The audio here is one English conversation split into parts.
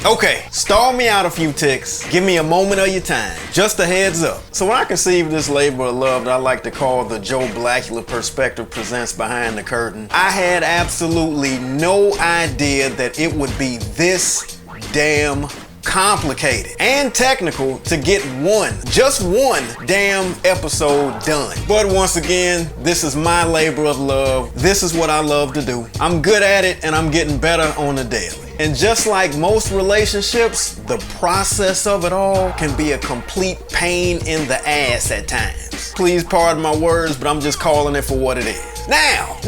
Okay, stall me out a few ticks. Give me a moment of your time. Just a heads up. So when I conceived this labor of love that I like to call the Joe Blacula Perspective Presents Behind the Curtain, I had absolutely no idea that it would be this damn complicated and technical to get just one damn episode done. But once again, this is my labor of love. This is what I love to do. I'm good at it and I'm getting better on the daily. And just like most relationships, the process of it all can be a complete pain in the ass at times. Please pardon my words, but I'm just calling it for what it is. Now,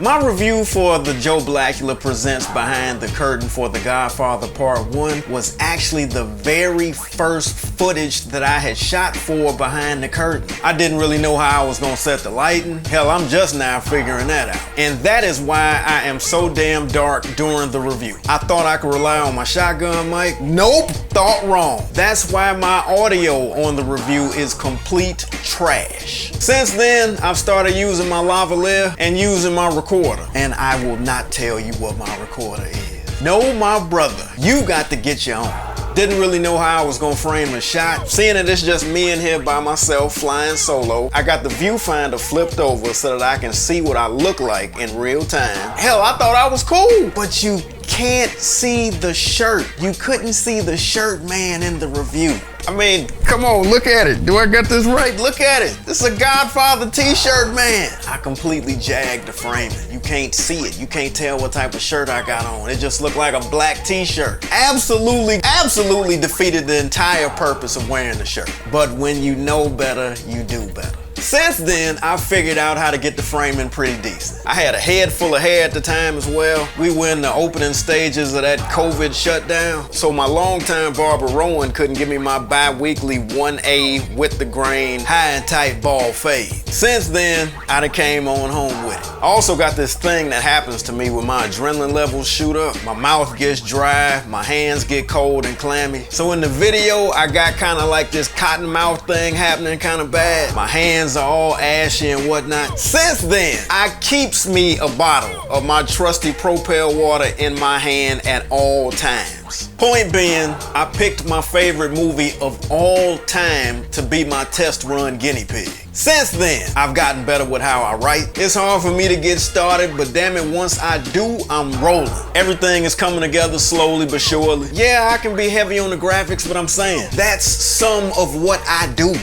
my review for the Joe Blacula Presents Behind the Curtain for The Godfather Part 1 was actually the very first footage that I had shot for Behind the Curtain. I didn't really know how I was gonna set the lighting. Hell, I'm just now figuring that out. And that is why I am so damn dark during the review. I thought I could rely on my shotgun mic. Nope, thought wrong. That's why my audio on the review is complete trash. Since then, I've started using my lavalier and using my recorder. And I will not tell you what my recorder is. No, my brother, you got to get your own. Didn't really know how I was gonna frame the shot. Seeing that it's just me in here by myself flying solo, I got the viewfinder flipped over so that I can see what I look like in real time. Hell, I thought I was cool, but you can't see the shirt. You couldn't see the shirt man in the review. I mean, come on, look at it. Do I get this right? Look at it. This is a Godfather t-shirt, man. I completely jagged the framing. You can't see it. You can't tell what type of shirt I got on. It just looked like a black t-shirt. Absolutely defeated the entire purpose of wearing the shirt. But when you know better, you do better. Since then, I figured out how to get the framing pretty decent. I had a head full of hair at the time as well. We were in the opening stages of that COVID shutdown, so my longtime barber Rowan couldn't give me my bi-weekly 1A with the grain, high and tight bald fade. Since then, I done came on home with it. I also got this thing that happens to me when my adrenaline levels shoot up. My mouth gets dry, my hands get cold and clammy. So in the video, I got kind of like this cotton mouth thing happening kind of bad. My hands are all ashy and whatnot. Since then, I keeps me a bottle of my trusty Propel water in my hand at all times. Point being, I picked my favorite movie of all time to be my test run guinea pig. Since then, I've gotten better with how I write. It's hard for me to get started, but damn it, once I do, I'm rolling. Everything is coming together slowly but surely. Yeah, I can be heavy on the graphics, but I'm saying that's some of what I do.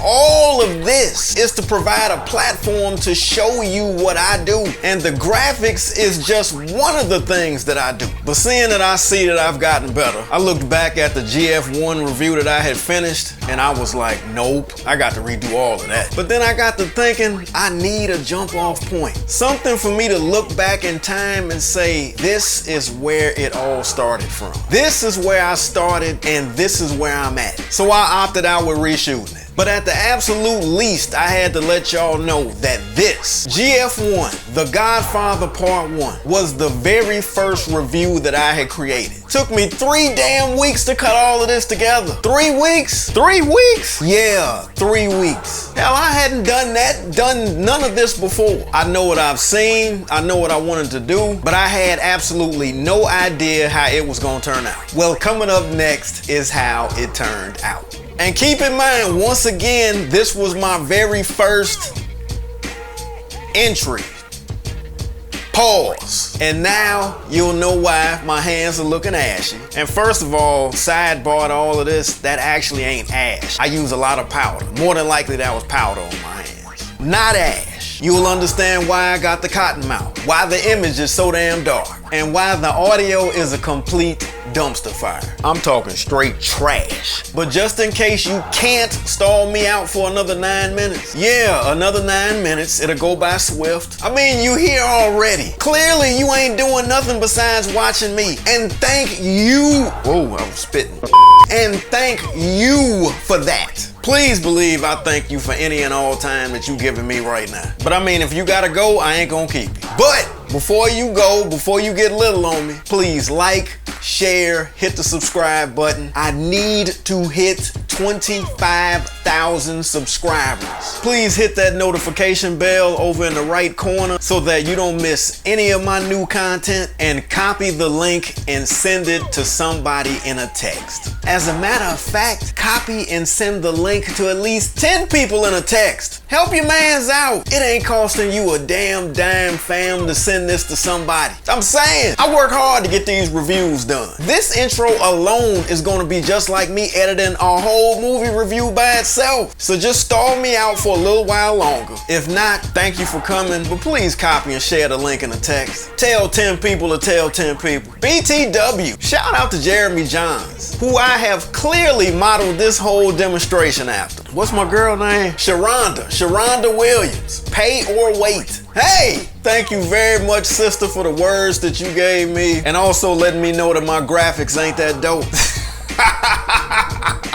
All of this is to provide a platform to show you what I do. And the graphics is just one of the things that I do. But seeing that I see that I've gotten better, I looked back at the GF1 review that I had finished, and I was like, nope, I got to redo all of that. But then I got to thinking, I need a jump off point. Something for me to look back in time and say, this is where it all started from. This is where I started and this is where I'm at. So I opted out with reshooting it. But at the absolute least, I had to let y'all know that this, GF1, The Godfather Part 1, was the very first review that I had created. Took me 3 damn weeks to cut all of this together. 3 weeks? 3 weeks? Yeah, 3 weeks. Hell, I hadn't done none of this before. I know what I've seen, I know what I wanted to do, but I had absolutely no idea how it was gonna turn out. Well, coming up next is how it turned out. And keep in mind, once again, this was my very first entry. Pause. And now you'll know why my hands are looking ashy. And first of all, sidebar to all of this, that actually ain't ash. I use a lot of powder. More than likely that was powder on my hands. Not ash. You'll understand why I got the cotton mouth, why the image is so damn dark, and why the audio is a complete dumpster fire. I'm talking straight trash. But just in case you can't stall me out for another 9 minutes, yeah, another 9 minutes, it'll go by swift. I mean, you here already. Clearly you ain't doing nothing besides watching me. And thank you, oh, I'm spitting. And thank you for that. Please believe I thank you for any and all time that you giving me right now. But I mean, if you gotta go, I ain't gonna keep you. But Before you go, before you get little on me, please like, share, hit the subscribe button. I need to hit 25,000 subscribers. Please hit that notification bell over in the right corner so that you don't miss any of my new content, and copy the link and send it to somebody in a text. As a matter of fact, copy and send the link to at least 10 people in a text. Help your mans out. It ain't costing you a damn dime, fam, to send this to somebody. I'm saying, I work hard to get these reviews done. This intro alone is gonna be just like me editing a whole movie review by itself. So just stall me out for a little while longer. If not, thank you for coming, but please copy and share the link in the text. Tell 10 people to tell 10 people. BTW, shout out to Jeremy Johns, who I have clearly modeled this whole demonstration after. What's my girl name? Sharonda Williams. Pay or wait. Hey, thank you very much, sister, for the words that you gave me, and also letting me know that my graphics ain't that dope.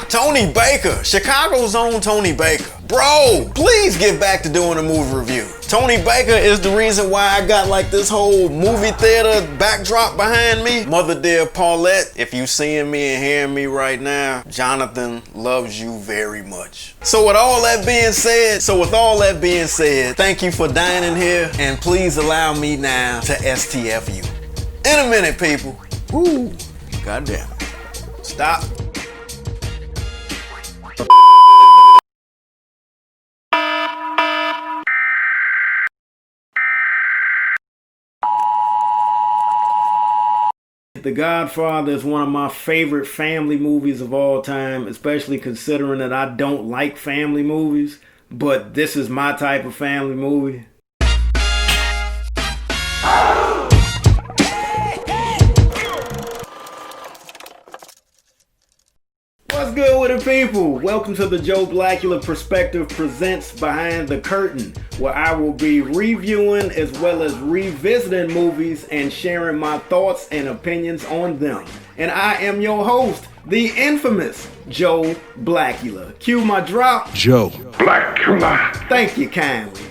Tony Baker, Chicago's own Tony Baker. Bro, please get back to doing a movie review. Tony Baker is the reason why I got like this whole movie theater backdrop behind me. Mother dear Paulette, if you seeing me and hearing me right now, Jonathan loves you very much. So with all that being said, thank you for dining here, and please allow me now to STF you. In a minute, people. Woo, goddamn. Stop. The Godfather is one of my favorite family movies of all time, especially considering that I don't like family movies, but this is my type of family movie. What's good with the people? Welcome to the Joe Blacula Perspective Presents Behind the Curtain, where I will be reviewing as well as revisiting movies and sharing my thoughts and opinions on them. And I am your host, the infamous Joe Blacula. Cue my drop. Joe Blacula. Thank you kindly.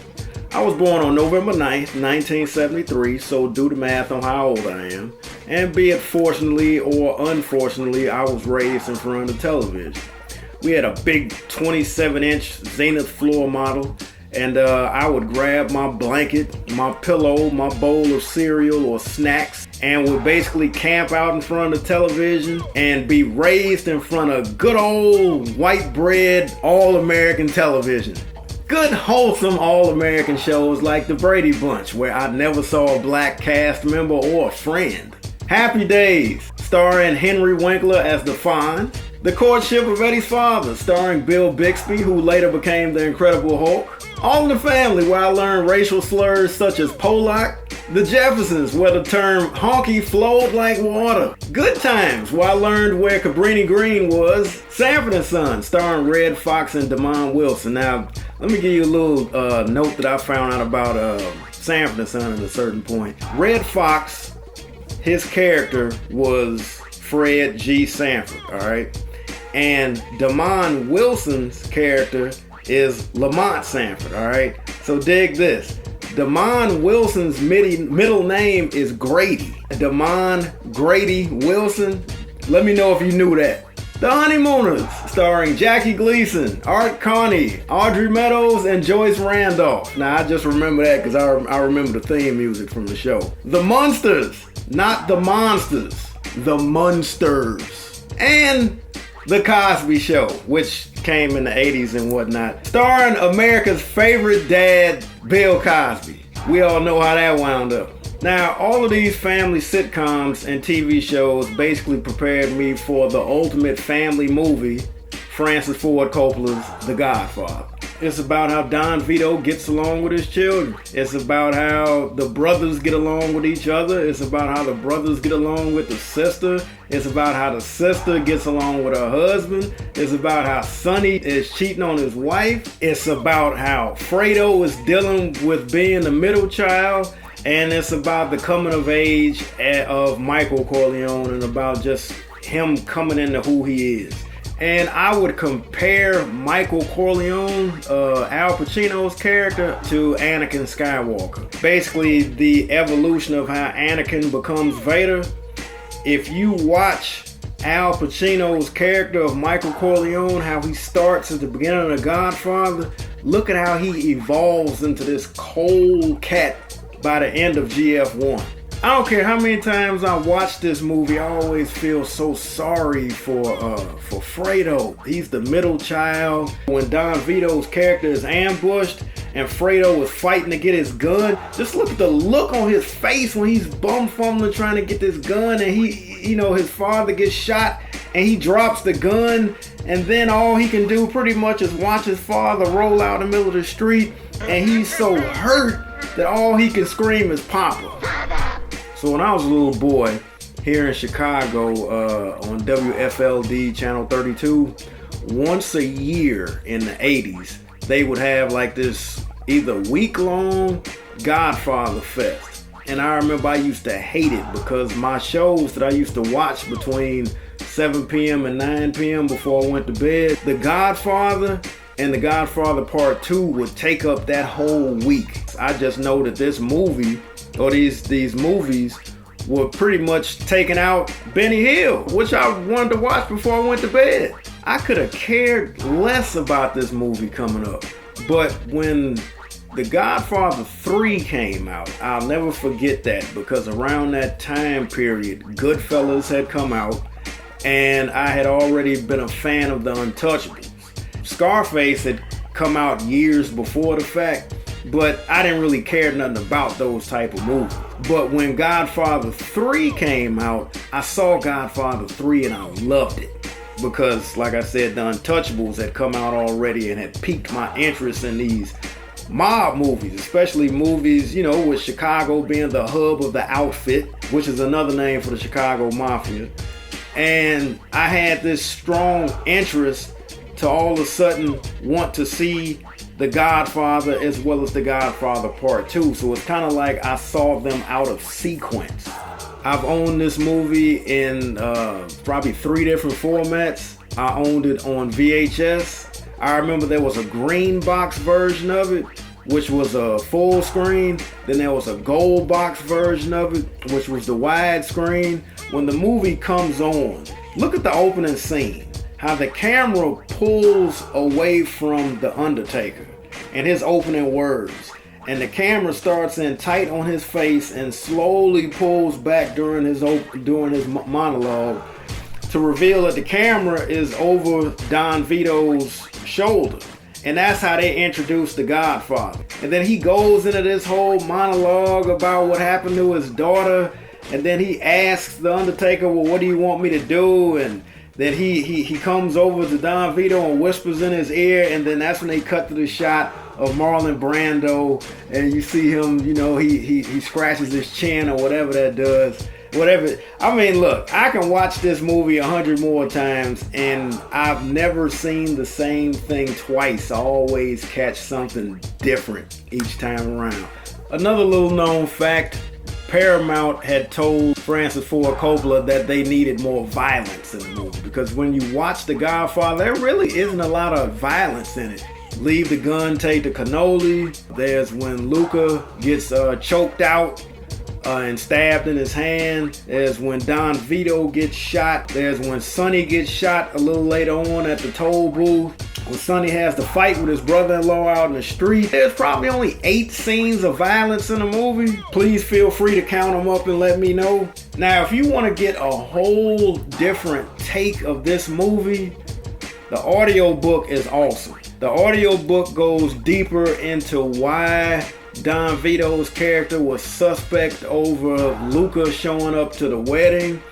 I was born on November 9th, 1973, so do the math on how old I am. And be it fortunately or unfortunately, I was raised in front of the television. We had a big 27-inch Zenith floor model, and I would grab my blanket, my pillow, my bowl of cereal or snacks, and would basically camp out in front of the television and be raised in front of good old white bread, all-American television. Good, wholesome, all-American shows like The Brady Bunch, where I never saw a black cast member or a friend. Happy Days, starring Henry Winkler as the Fonz. The Courtship of Eddie's Father, starring Bill Bixby, who later became the Incredible Hulk. All in the Family, where I learned racial slurs such as Polak. The Jeffersons, where the term honky flowed like water. Good Times, where I learned where Cabrini Green was. Sanford and Son, starring Red Fox and Damon Wilson. Now, let me give you a little note that I found out about Sanford and Son at a certain point. Red Fox, his character was Fred G. Sanford, alright? And Damon Wilson's character is Lamont Sanford, alright? So dig this. Damon Wilson's middle name is Grady. Damon Grady Wilson. Let me know if you knew that. The Honeymooners, starring Jackie Gleason, Art Carney, Audrey Meadows, and Joyce Randolph. Now, I just remember that because I remember the theme music from the show. The Munsters, not the Monsters, the Munsters. And The Cosby Show, which came in the 80s and whatnot, starring America's favorite dad, Bill Cosby. We all know how that wound up. Now, all of these family sitcoms and TV shows basically prepared me for the ultimate family movie, Francis Ford Coppola's The Godfather. It's about how Don Vito gets along with his children. It's about how the brothers get along with each other. It's about how the brothers get along with the sister. It's about how the sister gets along with her husband. It's about how Sonny is cheating on his wife. It's about how Fredo is dealing with being the middle child. And it's about the coming of age of Michael Corleone and about just him coming into who he is. And I would compare Michael Corleone, Al Pacino's character, to Anakin Skywalker. Basically, the evolution of how Anakin becomes Vader. If you watch Al Pacino's character of Michael Corleone, how he starts at the beginning of The Godfather, look at how he evolves into this cold cat by the end of GF1. I don't care how many times I watch this movie, I always feel so sorry for Fredo. He's the middle child. When Don Vito's character is ambushed and Fredo was fighting to get his gun, just look at the look on his face when he's bum fumbling trying to get this gun, and his father gets shot and he drops the gun, and then all he can do pretty much is watch his father roll out in the middle of the street, and he's so hurt that all he can scream is Papa. So when I was a little boy here in Chicago on WFLD Channel 32, once a year in the 80s, they would have like this either week-long Godfather Fest. And I remember I used to hate it because my shows that I used to watch between 7 p.m. and 9 p.m. before I went to bed, The Godfather and The Godfather Part 2 would take up that whole week. I just know that this movie, or these movies, were pretty much taking out Benny Hill, which I wanted to watch before I went to bed. I could have cared less about this movie coming up. But when The Godfather 3 came out, I'll never forget that, because around that time period, Goodfellas had come out, and I had already been a fan of The Untouchables. Scarface had come out years before the fact, but I didn't really care nothing about those type of movies. But when Godfather 3 came out, I saw Godfather 3 and I loved it. Because, like I said, The Untouchables had come out already and had piqued my interest in these mob movies, especially movies, with Chicago being the hub of the outfit, which is another name for the Chicago Mafia. And I had this strong interest to all of a sudden want to see The Godfather as well as The Godfather Part 2. So it's kind of like I saw them out of sequence. I've owned this movie in probably 3 different formats. I owned it on VHS. I remember there was a green box version of it, which was a full screen. Then there was a gold box version of it, which was the widescreen. When the movie comes on, look at the opening scene. How the camera pulls away from the Undertaker and his opening words. And the camera starts in tight on his face and slowly pulls back during his monologue to reveal that the camera is over Don Vito's shoulder. And that's how they introduced The Godfather. And then he goes into this whole monologue about what happened to his daughter. And then he asks the Undertaker, well, what do you want me to do? And then he comes over to Don Vito and whispers in his ear, and then that's when they cut to the shot of Marlon Brando, and you see him, he scratches his chin or whatever that does. Whatever. I mean, look, I can watch this movie 100 more times, and I've never seen the same thing twice. I always catch something different each time around. Another little known fact, Paramount had told Francis Ford Coppola that they needed more violence in the movie, because when you watch The Godfather, there really isn't a lot of violence in it. Leave the gun, take the cannoli. There's when Luca gets choked out and stabbed in his hand. There's when Don Vito gets shot. There's when Sonny gets shot a little later on at the toll booth. When Sonny has the fight with his brother-in-law out in the street. There's probably only 8 scenes of violence in the movie. Please feel free to count them up and let me know. Now, if you want to get a whole different take of this movie, the audiobook is awesome. The audiobook goes deeper into why Don Vito's character was suspect over Luca showing up to the wedding.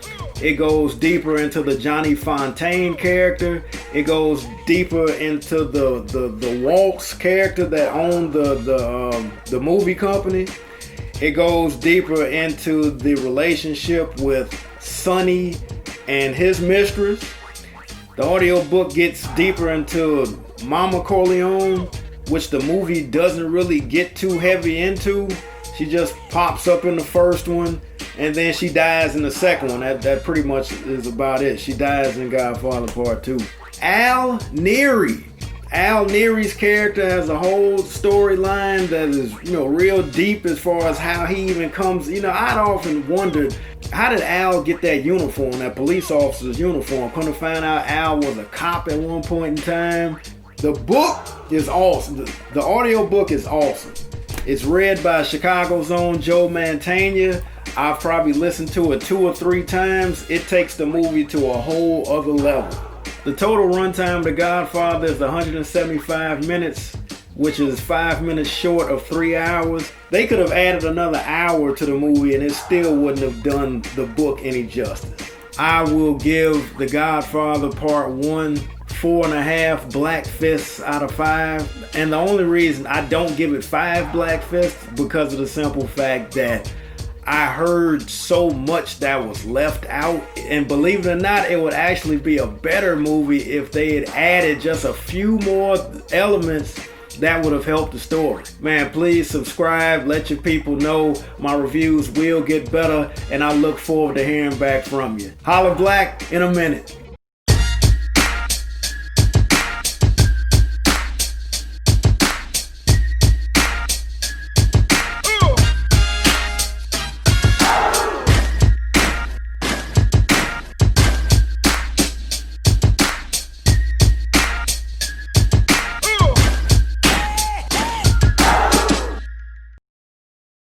It goes deeper into the Johnny Fontaine character. It goes deeper into the Waltz character that owned the movie company. It goes deeper into the relationship with Sonny and his mistress. The audiobook gets deeper into Mama Corleone, which the movie doesn't really get too heavy into. She just pops up in the first one, and then she dies in the second one. That pretty much is about it. She dies in Godfather Part 2. Al Neary. Al Neary's character has a whole storyline that is, real deep as far as how he even comes. I'd often wondered, how did Al get that uniform, that police officer's uniform? Couldn't find out Al was a cop at one point in time. The book is awesome. The audio book is awesome. It's read by Chicago's own Joe Mantegna. I've probably listened to it 2 or 3 times. It takes the movie to a whole other level. The total runtime of The Godfather is 175 minutes, which is 5 minutes short of 3 hours. They could have added another hour to the movie and it still wouldn't have done the book any justice. I will give The Godfather Part 1 4.5 black fists out of 5. And the only reason I don't give it 5 black fists because of the simple fact that I heard so much that was left out, and believe it or not, it would actually be a better movie if they had added just a few more elements that would have helped the story. Man, please subscribe, let your people know. My reviews will get better, and I look forward to hearing back from you. Holla Black in a minute.